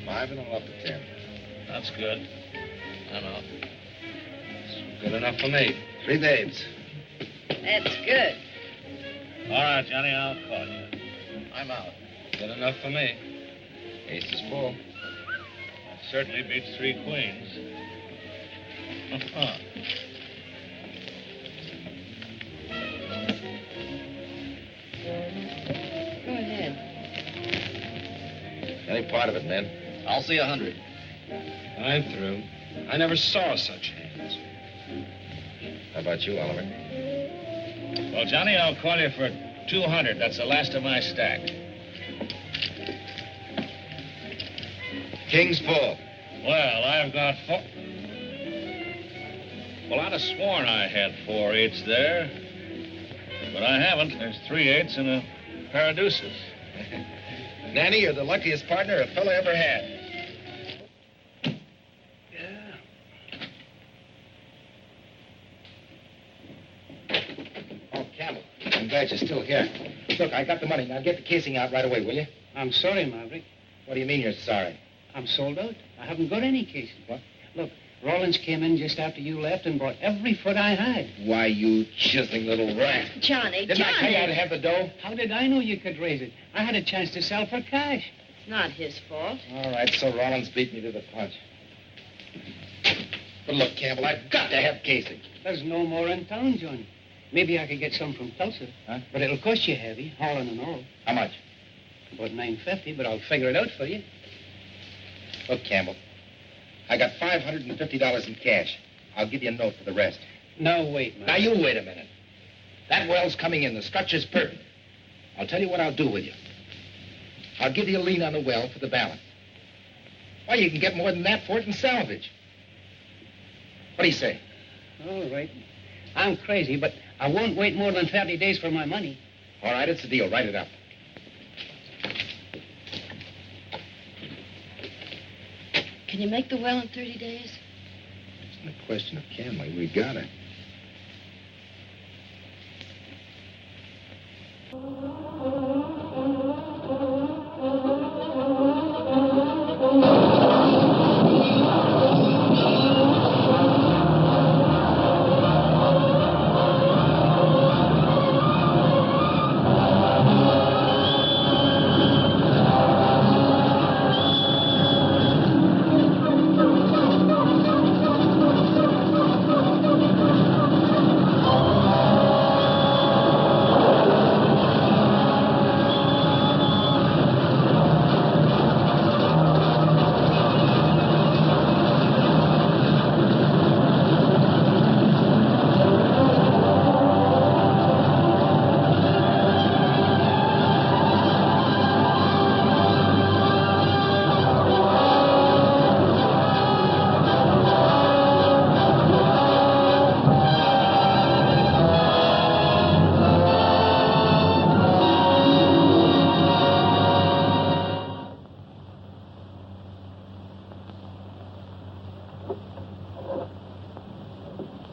5 and I'm up to 10. That's good. I know. It's good enough for me. 3 babes. That's good. All right, Johnny, I'll call you. I'm out. Good enough for me. Ace is full. That certainly beats 3 queens. Go ahead. Any part of it, men. I'll see 100. I'm through. I never saw such hands. How about you, Oliver? Well, Johnny, I'll call you for 200. That's the last of my stack. King's full. Well, I've got 4. Well, I'd have sworn I had 4 eights there. But I haven't. There's 3 eights and a pair of deuces. Nanny, you're the luckiest partner a fellow ever had. Oh, Campbell, I'm glad you're still here. Look, I got the money. Now get the casing out right away, will you? I'm sorry, Maverick. What do you mean you're sorry? I'm sold out. I haven't got any cases. What? Look, Rollins came in just after you left and bought every foot I had. Why, you chiseling little rat. Johnny, Didn't I tell you I'd have the dough? How did I know you could raise it? I had a chance to sell for cash. It's not his fault. All right, so Rollins beat me to the punch. But look, Campbell, I've got to have casing. There's no more in town, Johnny. Maybe I could get some from Tulsa. Huh? But it'll cost you heavy, hauling and all. How much? About $9.50, but I'll figure it out for you. Look, Campbell, I got $550 in cash. I'll give you a note for the rest. No, wait, man. Now, you wait a minute. That well's coming in. The structure's perfect. I'll tell you what I'll do with you. I'll give you a lien on the well for the balance. Why, you can get more than that for it in salvage. What do you say? All right. I'm crazy, but I won't wait more than 30 days for my money. All right, it's a deal. Write it up. Can you make the well in 30 days? It's not a question of can we. We got it.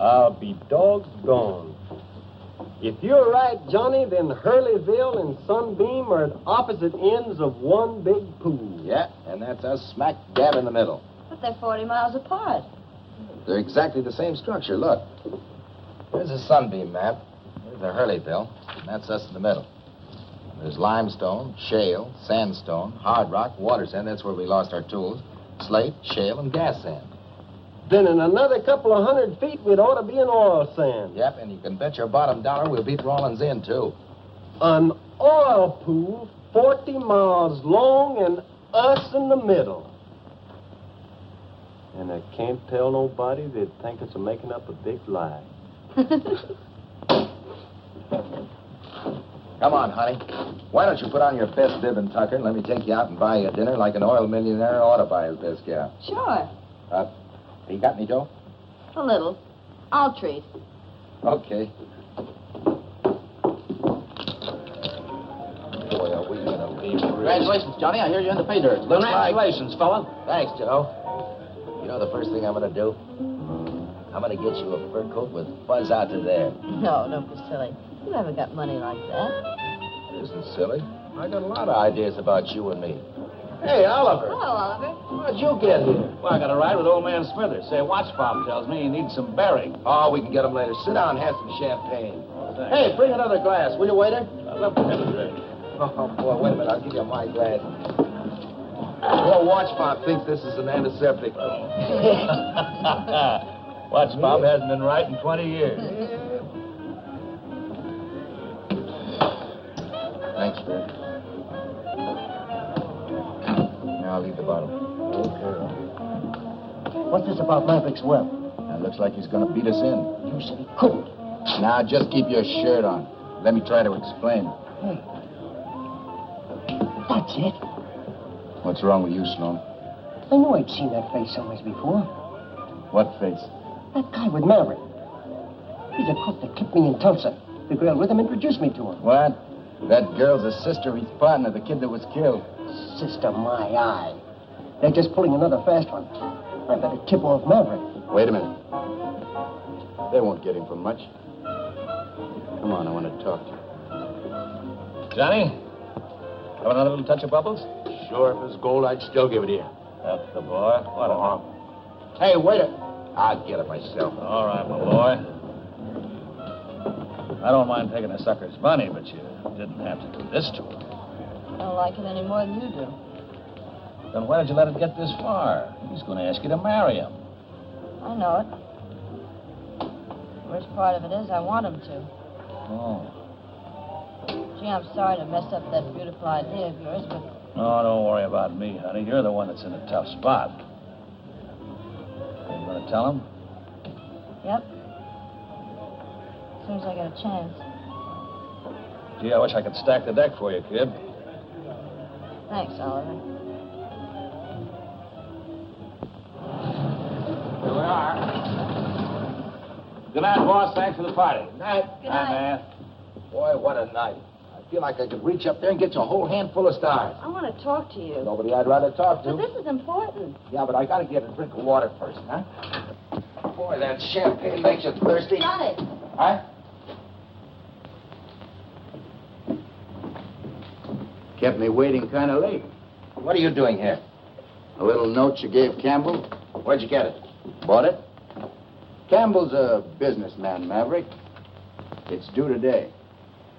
I'll be doggone. If you're right, Johnny, then Hurleyville and Sunbeam are at opposite ends of one big pool. Yeah, and that's us smack dab in the middle. But they're 40 miles apart. They're exactly the same structure. Look. There's a Sunbeam map. There's the Hurleyville. And that's us in the middle. There's limestone, shale, sandstone, hard rock, water sand. That's where we lost our tools. Slate, shale, and gas sand. Then in another couple of 100 feet, we'd ought to be in oil sand. Yep, and you can bet your bottom dollar we'll beat Rawlins in, too. An oil pool 40 miles long and us in the middle. And I can't tell nobody they'd think it's making up a big lie. Come on, honey. Why don't you put on your best bib and tucker and let me take you out and buy you a dinner like an oil millionaire ought to buy his best gal? Sure. You got any dough? A little. I'll treat. Okay. Boy, are we gonna be rich. Congratulations, Johnny. I hear you're in the pay dirt. Congratulations, fella. Thanks, Joe. You know the first thing I'm gonna do? I'm gonna get you a fur coat with fuzz out to there. No, don't be silly. You haven't got money like that. It isn't silly. I got a lot of ideas about you and me. Hey, Oliver. Hello, Oliver. How'd you get here? Well, I got a ride with old man Smithers. Say, Watch Bob tells me he needs some bearing. Oh, we can get them later. Sit down and have some champagne. Hey, bring another glass, will you, waiter? I'd love to have a drink. Oh, boy, wait a minute. I'll give you my glass. Well, Watch Bob thinks this is an antiseptic. Watch Bob hasn't been right in 20 years. Thanks, Fred. Now I'll leave the bottle. Okay. What's this about Maverick's well? Now, looks like he's going to beat us in. You said he couldn't. Now, just keep your shirt on. Let me try to explain. Hey. That's it. What's wrong with you, Sloan? I knew I'd seen that face somewhere before. What face? That guy with Maverick. He's a crook that kept me in Tulsa. The girl with him introduced me to her. What? That girl's a sister of his partner, the kid that was killed. Sister, my eye. They're just pulling another fast one. I better tip off Maverick. Wait a minute. They won't get him for much. Come on, I want to talk to you. Johnny, have another little touch of bubbles? Sure, if it was gold, I'd still give it to you. That's the boy. What a hump. Hey, waiter. I'll get it myself. All right, my boy. I don't mind taking a sucker's money, but you didn't have to do this to him. I don't like it any more than you do. Then why did you let it get this far? He's going to ask you to marry him. I know it. The worst part of it is I want him to. Oh. Gee, I'm sorry to mess up that beautiful idea of yours, but... No, don't worry about me, honey. You're the one that's in a tough spot. You going to tell him? Yep. As soon as I get a chance. Gee, I wish I could stack the deck for you, kid. Thanks, Oliver. Here we are. Good night, boss. Thanks for the party. Good night. Good night. man. Boy, what a night. I feel like I could reach up there and get you a whole handful of stars. I want to talk to you. Nobody I'd rather talk to. But this is important. Yeah, but I got to get a drink of water first, huh? Boy, that champagne makes you thirsty. Johnny. Huh? Kept me waiting kind of late. What are you doing here? A little note you gave Campbell. Where'd you get it? Bought it. Campbell's a businessman, Maverick. It's due today.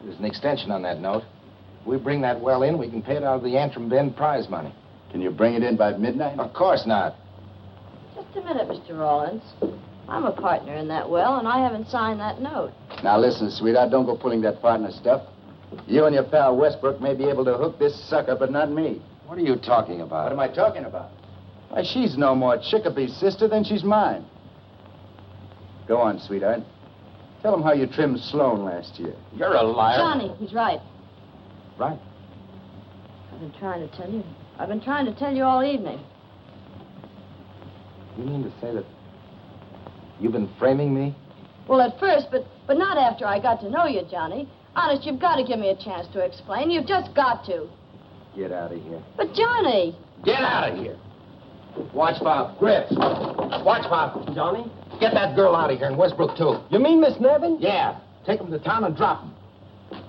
There's an extension on that note. If we bring that well in, we can pay it out of the Antrim Bend prize money. Can you bring it in by midnight? Of course not. Just a minute, Mr. Rawlins. I'm a partner in that well, and I haven't signed that note. Now listen, sweetheart, don't go pulling that partner stuff. You and your pal Westbrook may be able to hook this sucker, but not me. What are you talking about? What am I talking about? Why, she's no more Chickapee sister than she's mine. Go on, sweetheart. Tell him how you trimmed Sloan last year. You're a liar. Johnny, he's right. Right. I've been trying to tell you. I've been trying to tell you all evening. You mean to say that you've been framing me? Well, at first, but not after I got to know you, Johnny. Honest, you've got to give me a chance to explain. You've just got to. Get out of here. But, Johnny. Get out of here. Watch Bob. Grips. Watch Bob. Johnny? Get that girl out of here, and Westbrook, too. You mean Miss Nevin? Yeah. Take him to town and drop him.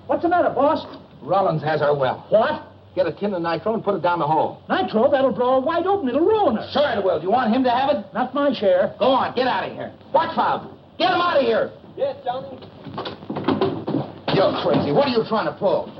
What's the matter, boss? Rollins has our well. What? Get a tin of nitro and put it down the hole. Nitro? That'll blow her wide open. It'll ruin her. Sure it will. Do you want him to have it? Not my share. Go on, get out of here. Watch Bob. Get him out of here. Yes, Johnny. You're crazy. What are you trying to pull?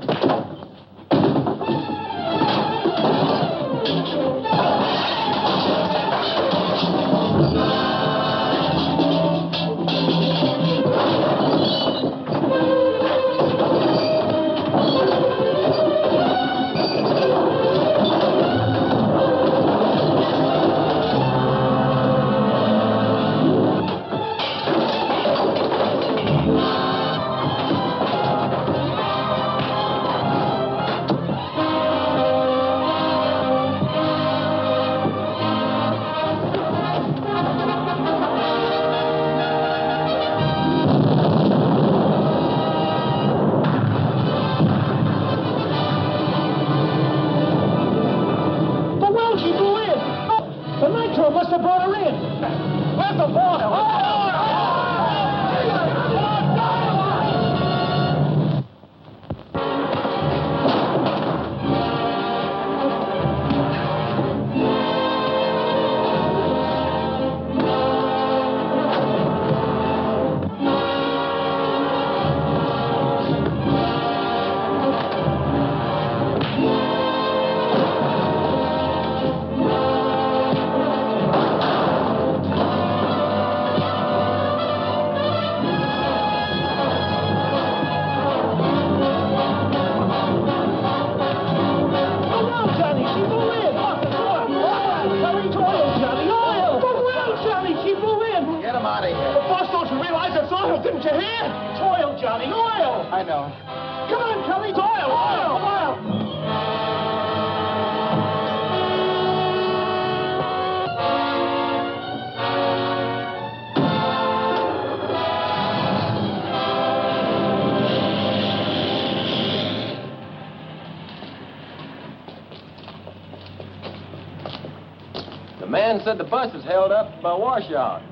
The man said the bus is held up by washout.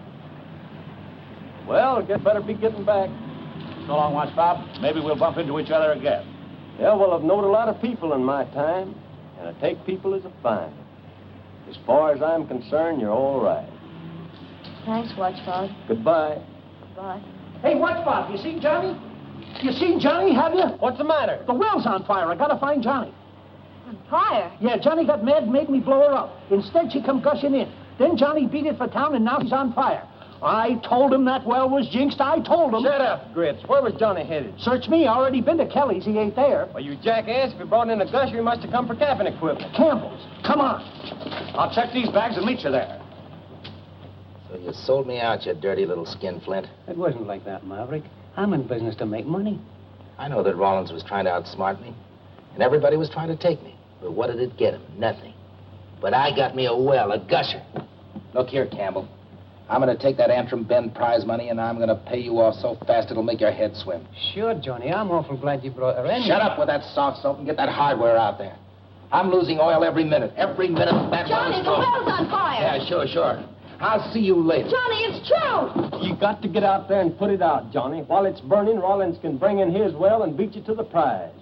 Well, better be getting back. So long, Watch Bob. Maybe we'll bump into each other again. Yeah, well, I've known a lot of people in my time, and I take people as a find. As far as I'm concerned, you're all right. Thanks, Watch Bob. Goodbye. Goodbye. Hey, Watch Bob, you seen Johnny? You seen Johnny, have you? What's the matter? The well's on fire. I gotta find Johnny. On fire? Yeah, Johnny got mad and made me blow her up. Instead, she come gushing in. Then Johnny beat it for town, and now she's on fire. I told him that well was jinxed. I told him. Shut up, Grits. Where was Johnny headed? Search me. I already been to Kelly's. He ain't there. Well, you jackass. If he brought in a gusher, he must have come for camping equipment. Campbell's. Come on. I'll check these bags and meet you there. So you sold me out, you dirty little skinflint. It wasn't like that, Maverick. I'm in business to make money. I know that Rollins was trying to outsmart me, and everybody was trying to take me. But what did it get him? Nothing. But I got me a well, a gusher. Look here, Campbell. I'm going to take that Antrim Bend prize money, and I'm going to pay you off so fast it'll make your head swim. Sure, Johnny. I'm awful glad you brought her in. Shut up with that soft soap and get that hardware out there. I'm losing oil every minute. Every minute that Johnny, the well's on fire. Yeah, sure. I'll see you later. Johnny, it's true. You got to get out there and put it out, Johnny. While it's burning, Rollins can bring in his well and beat you to the prize.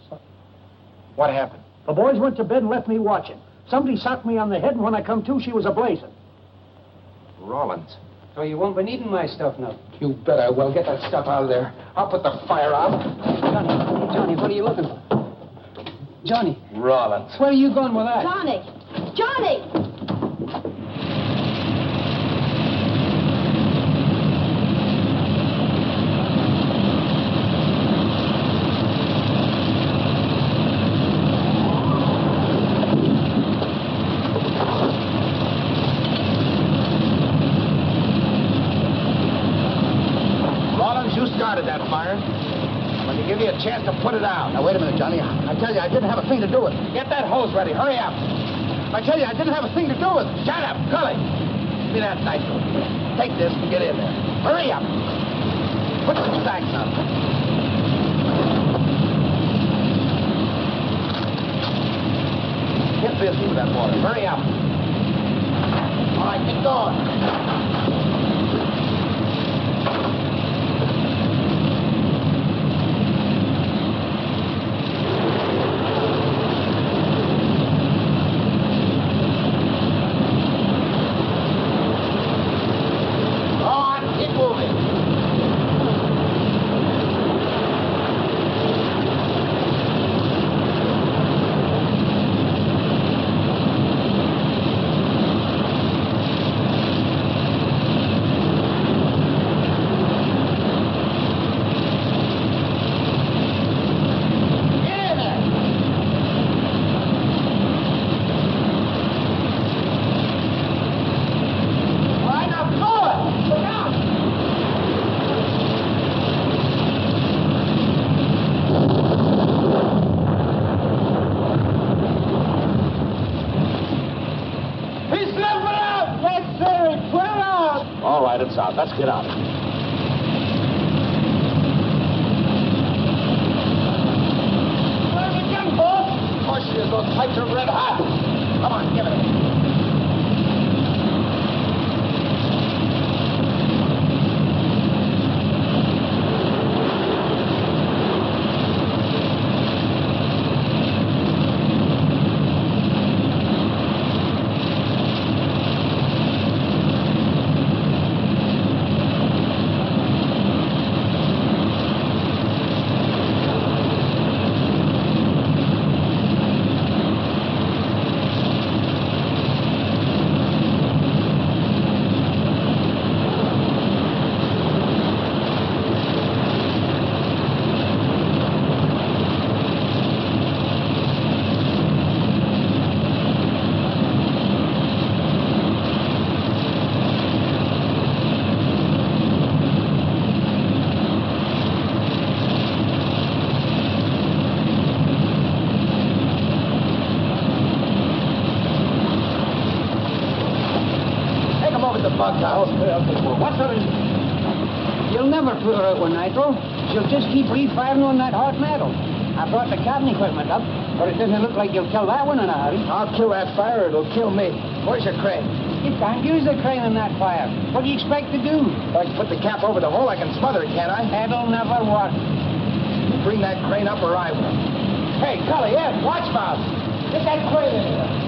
What happened? The boys went to bed and left me watching. Somebody socked me on the head, and when I come to, she was a-blazing. Rollins. So you won't be needing my stuff now. You bet I will. Get that stuff out of there. I'll put the fire out. Johnny, what are you looking for? Johnny. Rollins. Where are you going with that? Johnny! That fire. I'm going to give you a chance to put it out. Now, wait a minute, Johnny. I tell you, I didn't have a thing to do with it. Get that hose ready. Hurry up. I tell you, I didn't have a thing to do with it. Shut up, Cully. Give me that nitro. Take this and get in there. Hurry up. Put some stacks on. Get busy with that water. Hurry up. All right, get going. All right, it's out. Let's get out. Where's the gun, boss? Of course she is. Those pipes are red hot. Come on, give it. What's her? You'll never put her out with nitro. She'll just keep refiring on that hot metal. I brought the cotton equipment up, but it doesn't look like you'll kill that one in a hurry. I'll kill that fire, it'll kill me. Where's your crane? You can't use the crane in that fire. What do you expect to do? If I can put the cap over the hole, I can smother it, can't I? That'll never work. You bring that crane up or I will. Hey, Cully, Ed, watch mouth. Get that crane in here.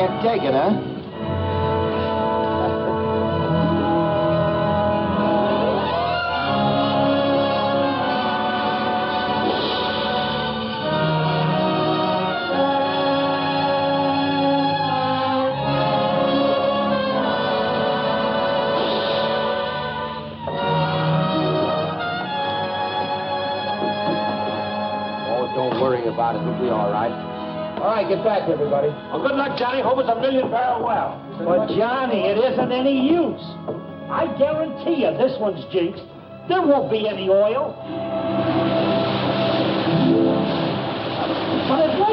Can't take it, huh? about it. It'll be all right. All right, get back, everybody. Well, good luck, Johnny. Hope it's a 1,000,000-barrel well. But, Johnny, it isn't any use. I guarantee you this one's jinxed. There won't be any oil. But it won't.